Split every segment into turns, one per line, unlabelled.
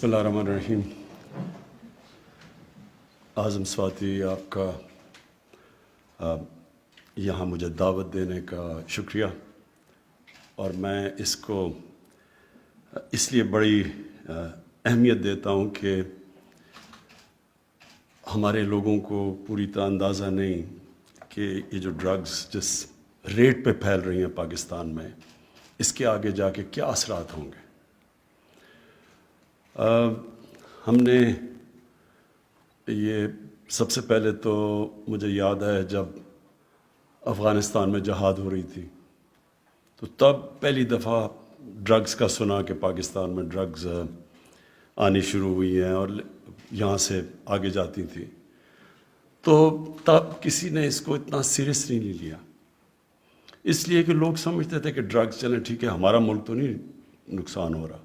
بسم اللہ الرحمن الرحیم۔ اعظم سواتی آپ کا یہاں مجھے دعوت دینے کا شکریہ، اور میں اس کو اس لیے بڑی اہمیت دیتا ہوں کہ ہمارے لوگوں کو پوری طرح اندازہ نہیں کہ یہ جو ڈرگز جس ریٹ پہ پھیل رہی ہیں پاکستان میں، اس کے آگے جا کے کیا اثرات ہوں گے۔ ہم نے یہ سب سے پہلے تو مجھے یاد ہے جب افغانستان میں جہاد ہو رہی تھی، تو تب پہلی دفعہ ڈرگز کا سنا کہ پاکستان میں ڈرگز آنی شروع ہوئی ہیں اور یہاں سے آگے جاتی تھیں، تو تب کسی نے اس کو اتنا سیریسلی نہیں لیا، اس لیے کہ لوگ سمجھتے تھے کہ ڈرگز چلیں ٹھیک ہے، ہمارا ملک تو نہیں نقصان ہو رہا،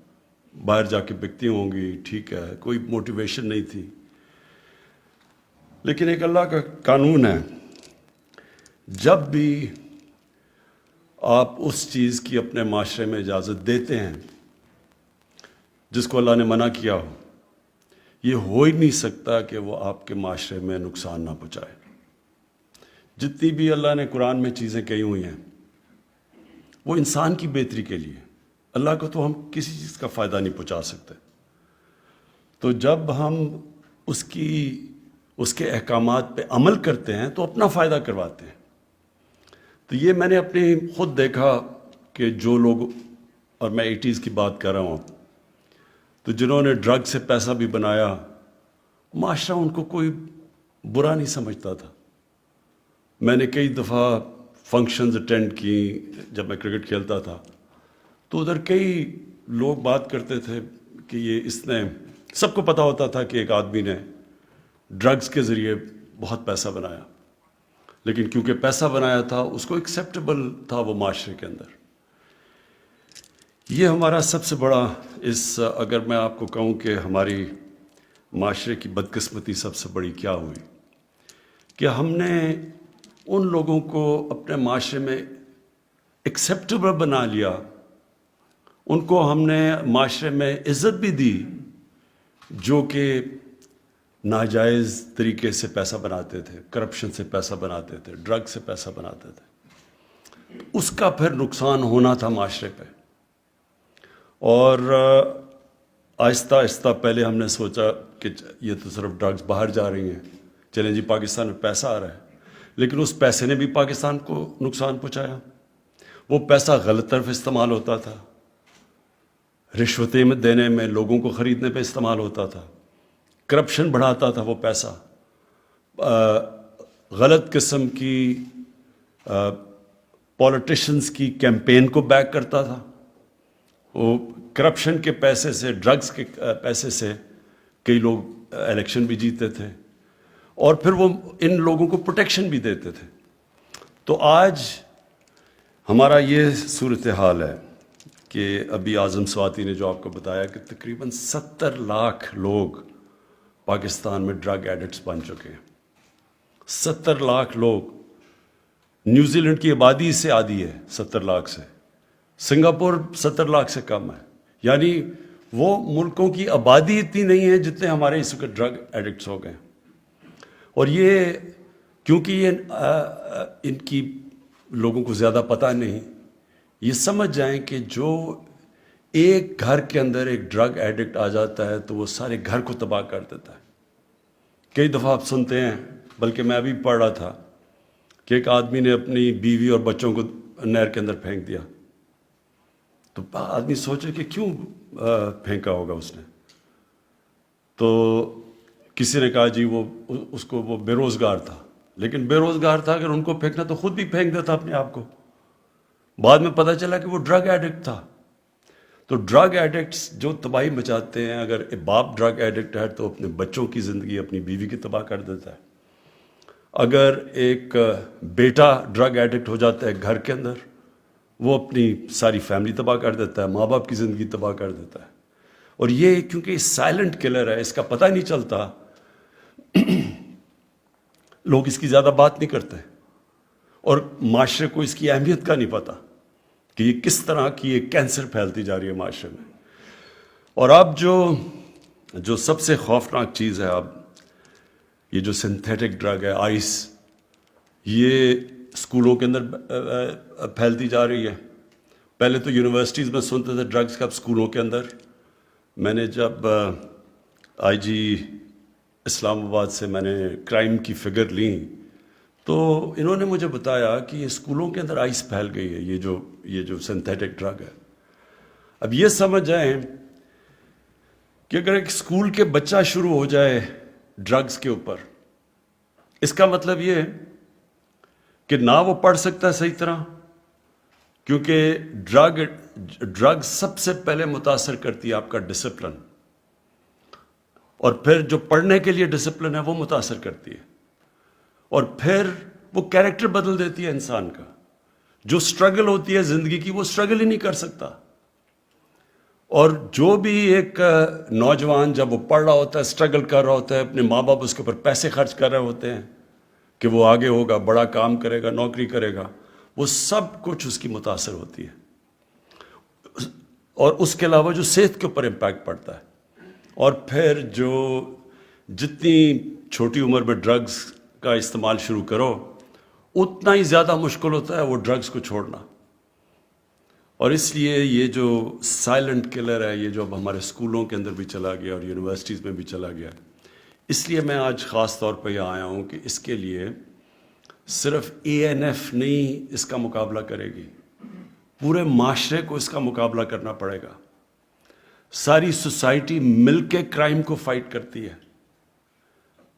باہر جا کے بکتی ہوں گی، ٹھیک ہے، کوئی موٹیویشن نہیں تھی۔ لیکن ایک اللہ کا قانون ہے، جب بھی آپ اس چیز کی اپنے معاشرے میں اجازت دیتے ہیں جس کو اللہ نے منع کیا ہو، یہ ہو ہی نہیں سکتا کہ وہ آپ کے معاشرے میں نقصان نہ پہنچائے۔ جتنی بھی اللہ نے قرآن میں چیزیں کہی ہوئی ہیں وہ انسان کی بہتری کے لیے، اللہ کو تو ہم کسی چیز کا فائدہ نہیں پہنچا سکتے، تو جب ہم اس کے احکامات پہ عمل کرتے ہیں تو اپنا فائدہ کرواتے ہیں۔ تو یہ میں نے اپنے خود دیکھا کہ جو لوگ، اور میں 80s کی بات کر رہا ہوں، تو جنہوں نے ڈرگ سے پیسہ بھی بنایا، معاشرہ ان کو کوئی برا نہیں سمجھتا تھا۔ میں نے کئی دفعہ فنکشنز اٹینڈ کی جب میں کرکٹ کھیلتا تھا، تو ادھر کئی لوگ بات کرتے تھے کہ اس نے، سب کو پتہ ہوتا تھا کہ ایک آدمی نے ڈرگز کے ذریعے بہت پیسہ بنایا، لیکن کیونکہ پیسہ بنایا تھا اس کو ایکسیپٹیبل تھا وہ معاشرے کے اندر۔ یہ ہمارا سب سے بڑا، اگر میں آپ کو کہوں کہ ہماری معاشرے کی بدقسمتی سب سے بڑی کیا ہوئی، کہ ہم نے ان لوگوں کو اپنے معاشرے میں ایکسیپٹیبل بنا لیا، ان کو ہم نے معاشرے میں عزت بھی دی جو کہ ناجائز طریقے سے پیسہ بناتے تھے، کرپشن سے پیسہ بناتے تھے، ڈرگ سے پیسہ بناتے تھے۔ اس کا پھر نقصان ہونا تھا معاشرے پہ، اور آہستہ آہستہ پہلے ہم نے سوچا کہ یہ تو صرف ڈرگز باہر جا رہی ہیں، چلیں جی پاکستان میں پیسہ آ رہا ہے، لیکن اس پیسے نے بھی پاکستان کو نقصان پہنچایا۔ وہ پیسہ غلط طرف استعمال ہوتا تھا، رشوتیں دینے میں، لوگوں کو خریدنے پہ استعمال ہوتا تھا، کرپشن بڑھاتا تھا وہ پیسہ، غلط قسم کی پولیٹیشنز کی کیمپین کو بیک کرتا تھا۔ وہ کرپشن کے پیسے سے، ڈرگز کے پیسے سے کئی لوگ الیکشن بھی جیتے تھے، اور پھر وہ ان لوگوں کو پروٹیکشن بھی دیتے تھے۔ تو آج ہمارا یہ صورتحال ہے کہ ابھی اعظم سواتی نے جو آپ کو بتایا کہ تقریباً 70 لاکھ لوگ پاکستان میں ڈرگ ایڈکٹس بن چکے ہیں۔ 70 لاکھ لوگ، نیوزی لینڈ کی آبادی سے آدھی ہے 70 لاکھ سے، سنگاپور 70 لاکھ سے کم ہے، یعنی وہ ملکوں کی آبادی اتنی نہیں ہے جتنے ہمارے اس وقت ڈرگ ایڈکٹس ہو گئے۔ اور یہ کیونکہ یہ ان کی لوگوں کو زیادہ پتہ نہیں، یہ سمجھ جائیں کہ جو ایک گھر کے اندر ایک ڈرگ ایڈکٹ آ جاتا ہے تو وہ سارے گھر کو تباہ کر دیتا ہے۔ کئی دفعہ آپ سنتے ہیں، بلکہ میں ابھی پڑھ رہا تھا کہ ایک آدمی نے اپنی بیوی اور بچوں کو نہر کے اندر پھینک دیا، تو آدمی سوچے کہ کیوں پھینکا ہوگا اس نے، تو کسی نے کہا جی وہ بے روزگار تھا، لیکن بے روزگار تھا اگر ان کو پھینکنا تو خود بھی پھینک دیتا اپنے آپ کو۔ بعد میں پتہ چلا کہ وہ ڈرگ ایڈکٹ تھا۔ تو ڈرگ ایڈکٹس جو تباہی مچاتے ہیں، اگر باپ ڈرگ ایڈکٹ ہے تو اپنے بچوں کی زندگی، اپنی بیوی کی تباہ کر دیتا ہے۔ اگر ایک بیٹا ڈرگ ایڈکٹ ہو جاتا ہے گھر کے اندر، وہ اپنی ساری فیملی تباہ کر دیتا ہے، ماں باپ کی زندگی تباہ کر دیتا ہے۔ اور یہ کیونکہ سائلنٹ کلر ہے، اس کا پتہ نہیں چلتا، لوگ اس کی زیادہ بات نہیں کرتے، اور معاشرے کو اس کی اہمیت کا نہیں پتہ کہ یہ کس طرح کی ایک کینسر پھیلتی جا رہی ہے معاشرے میں۔ اور اب جو جو سب سے خوفناک چیز ہے اب یہ جو سنتھیٹک ڈرگ ہے آئس، یہ اسکولوں کے اندر پھیلتی جا رہی ہے. پہلے تو یونیورسٹیز میں سنتے تھے ڈرگس کا، اب اسکولوں کے اندر. میں نے جب آئی جی اسلام آباد سے میں نے کرائم کی فگر لی تو انہوں نے مجھے بتایا کہ یہ اسکولوں کے اندر آئس پھیل گئی ہے، یہ جو سنتھیٹک ڈرگ ہے. اب یہ سمجھ جائیں کہ اگر ایک اسکول کے بچہ شروع ہو جائے ڈرگس کے اوپر، اس کا مطلب یہ کہ نہ وہ پڑھ سکتا ہے صحیح طرح، کیونکہ ڈرگ سب سے پہلے متاثر کرتی ہے آپ کا ڈسپلن، اور پھر جو پڑھنے کے لیے ڈسپلن ہے وہ متاثر کرتی ہے، اور پھر وہ کیریکٹر بدل دیتی ہے انسان کا. جو سٹرگل ہوتی ہے زندگی کی وہ سٹرگل ہی نہیں کر سکتا. اور جو بھی ایک نوجوان جب وہ پڑھ رہا ہوتا ہے، سٹرگل کر رہا ہوتا ہے، اپنے ماں باپ اس کے اوپر پیسے خرچ کر رہے ہوتے ہیں کہ وہ آگے ہوگا، بڑا کام کرے گا، نوکری کرے گا، وہ سب کچھ اس کی متاثر ہوتی ہے. اور اس کے علاوہ جو صحت کے اوپر امپیکٹ پڑتا ہے. اور پھر جو جتنی چھوٹی عمر میں ڈرگز کا استعمال شروع کرو اتنا ہی زیادہ مشکل ہوتا ہے وہ ڈرگز کو چھوڑنا. اور اس لیے یہ جو سائلنٹ کلر ہے، یہ جو اب ہمارے اسکولوں کے اندر بھی چلا گیا اور یونیورسٹیز میں بھی چلا گیا، اس لیے میں آج خاص طور پہ یہاں آیا ہوں کہ اس کے لیے صرف ANF نہیں اس کا مقابلہ کرے گی، پورے معاشرے کو اس کا مقابلہ کرنا پڑے گا. ساری سوسائٹی مل کے کرائم کو فائٹ کرتی ہے.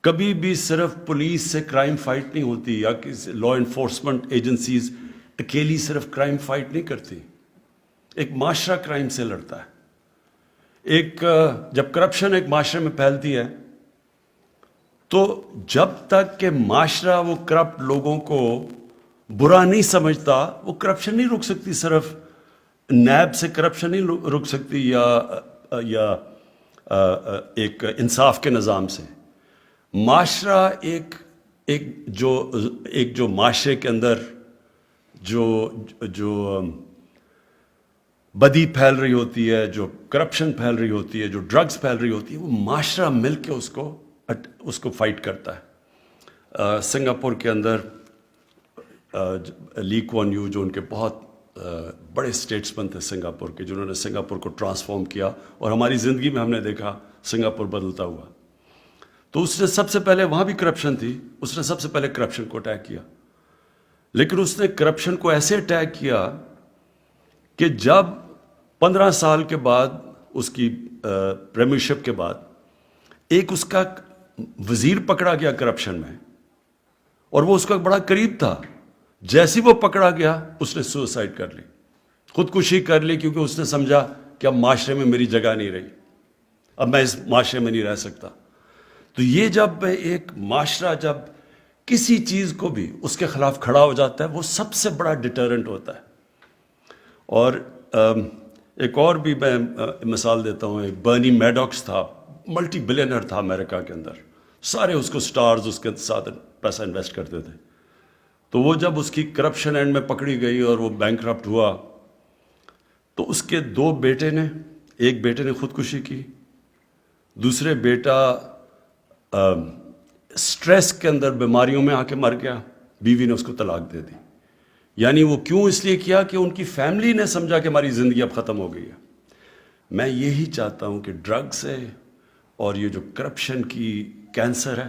کبھی بھی صرف پولیس سے کرائم فائٹ نہیں ہوتی، یا کسی لا انفورسمنٹ ایجنسیز اکیلی صرف کرائم فائٹ نہیں کرتی. ایک معاشرہ کرائم سے لڑتا ہے. جب کرپشن ایک معاشرے میں پھیلتی ہے تو جب تک کہ معاشرہ وہ کرپٹ لوگوں کو برا نہیں سمجھتا وہ کرپشن نہیں رک سکتی. صرف نیب سے کرپشن نہیں رک سکتی یا ایک انصاف کے نظام سے. معاشرہ ایک جو معاشرے کے اندر جو بدی پھیل رہی ہوتی ہے، جو کرپشن پھیل رہی ہوتی ہے، جو ڈرگز پھیل رہی ہوتی ہے، وہ معاشرہ مل کے اس کو فائٹ کرتا ہے. سنگاپور کے اندر لی کوان یو، جو ان کے بہت بڑے اسٹیٹسمین تھے سنگاپور کے، جنہوں نے سنگاپور کو ٹرانسفارم کیا، اور ہماری زندگی میں ہم نے دیکھا سنگاپور بدلتا ہوا. تو اس نے سب سے پہلے، وہاں بھی کرپشن تھی، اس نے سب سے پہلے کرپشن کو اٹیک کیا. لیکن اس نے کرپشن کو ایسے اٹیک کیا کہ جب 15 سال کے بعد اس کی پریمیئرشپ کے بعد ایک اس کا وزیر پکڑا گیا کرپشن میں، اور وہ اس کا بڑا قریب تھا، جیسے وہ پکڑا گیا اس نے سوسائڈ کر لی، خودکشی کر لی، کیونکہ اس نے سمجھا کہ اب معاشرے میں میری جگہ نہیں رہی، اب میں اس معاشرے میں نہیں رہ سکتا. تو یہ جب ایک معاشرہ جب کسی چیز کو بھی اس کے خلاف کھڑا ہو جاتا ہے وہ سب سے بڑا ڈیٹرنٹ ہوتا ہے. اور ایک اور بھی میں مثال دیتا ہوں. ایک برنی میڈوکس تھا، ملٹی بلینر تھا امریکہ کے اندر، سارے اس کو سٹارز اس کے ساتھ پیسہ انویسٹ کرتے تھے. تو وہ جب اس کی کرپشن اینڈ میں پکڑی گئی اور وہ بینکرپٹ ہوا تو اس کے 2 بیٹے نے، ایک بیٹے نے خودکشی کی، دوسرے بیٹا سٹریس کے اندر بیماریوں میں آ کے مر گیا، بیوی نے اس کو طلاق دے دی. یعنی وہ کیوں اس لیے کیا کہ ان کی فیملی نے سمجھا کہ ہماری زندگی اب ختم ہو گئی ہے. میں یہی چاہتا ہوں کہ ڈرگ سے اور یہ جو کرپشن کی کینسر ہے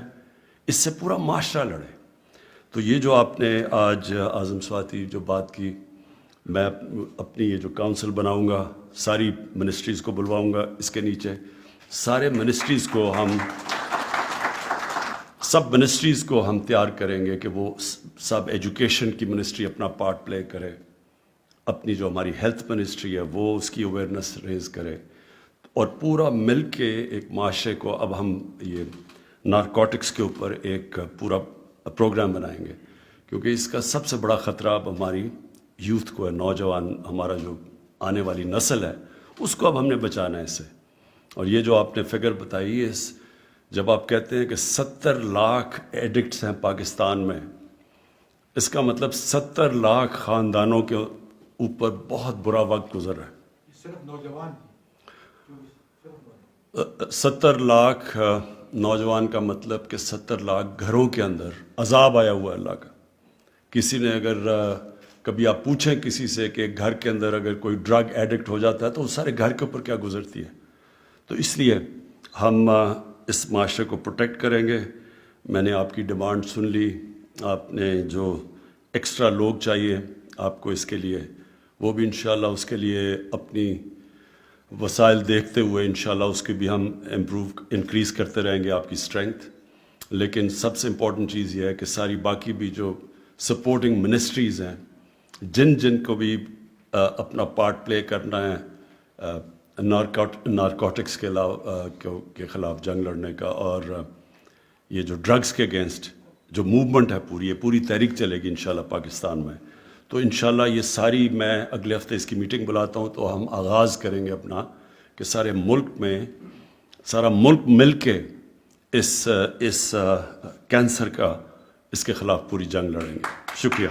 اس سے پورا معاشرہ لڑے. تو یہ جو آپ نے آج اعظم سواتی جو بات کی، میں اپنی یہ جو کاؤنسل بناؤں گا، ساری منسٹریز کو بلواؤں گا، اس کے نیچے سارے منسٹریز کو سب منسٹریز کو ہم تیار کریں گے کہ وہ سب ایجوکیشن کی منسٹری اپنا پارٹ پلے کرے، اپنی جو ہماری ہیلتھ منسٹری ہے وہ اس کی اویئرنیس ریز کرے، اور پورا مل کے ایک معاشرے کو اب ہم یہ نارکوٹکس کے اوپر ایک پورا پروگرام بنائیں گے، کیونکہ اس کا سب سے بڑا خطرہ اب ہماری یوتھ کو ہے، نوجوان، ہمارا جو آنے والی نسل ہے اس کو اب ہم نے بچانا ہے اس سے. اور یہ جو آپ نے فگر بتائی ہے، جب آپ کہتے ہیں کہ 70 لاکھ ایڈکٹس ہیں پاکستان میں، اس کا مطلب 70 لاکھ خاندانوں کے اوپر بہت برا وقت گزر رہا ہے.
صرف نوجوان
70 لاکھ نوجوان کا مطلب کہ 70 لاکھ گھروں کے اندر عذاب آیا ہوا ہے اللہ کا. کسی نے اگر کبھی آپ پوچھیں کسی سے کہ گھر کے اندر اگر کوئی ڈرگ ایڈکٹ ہو جاتا ہے تو اس سارے گھر کے اوپر کیا گزرتی ہے. تو اس لیے ہم اس معاشرے کو پروٹیکٹ کریں گے. میں نے آپ کی ڈیمانڈ سن لی. آپ نے جو ایکسٹرا لوگ چاہیے آپ کو اس کے لیے، وہ بھی انشاءاللہ اس کے لیے اپنی وسائل دیکھتے ہوئے انشاءاللہ اس کی بھی ہم انکریز کرتے رہیں گے آپ کی اسٹرینتھ. لیکن سب سے امپورٹنٹ چیز یہ ہے کہ ساری باقی بھی جو سپورٹنگ منسٹریز ہیں، جن کو بھی اپنا پارٹ پلے کرنا ہے نارکوٹکس کے خلاف جنگ لڑنے کا، اور یہ جو ڈرگس کے اگینسٹ جو موومنٹ ہے پوری تحریک چلے گی انشاءاللہ پاکستان میں. تو انشاءاللہ یہ ساری، میں اگلے ہفتے اس کی میٹنگ بلاتا ہوں تو ہم آغاز کریں گے اپنا کہ سارے ملک میں سارا ملک مل کے اس کینسر کا اس کے خلاف پوری جنگ لڑیں گے. شکریہ.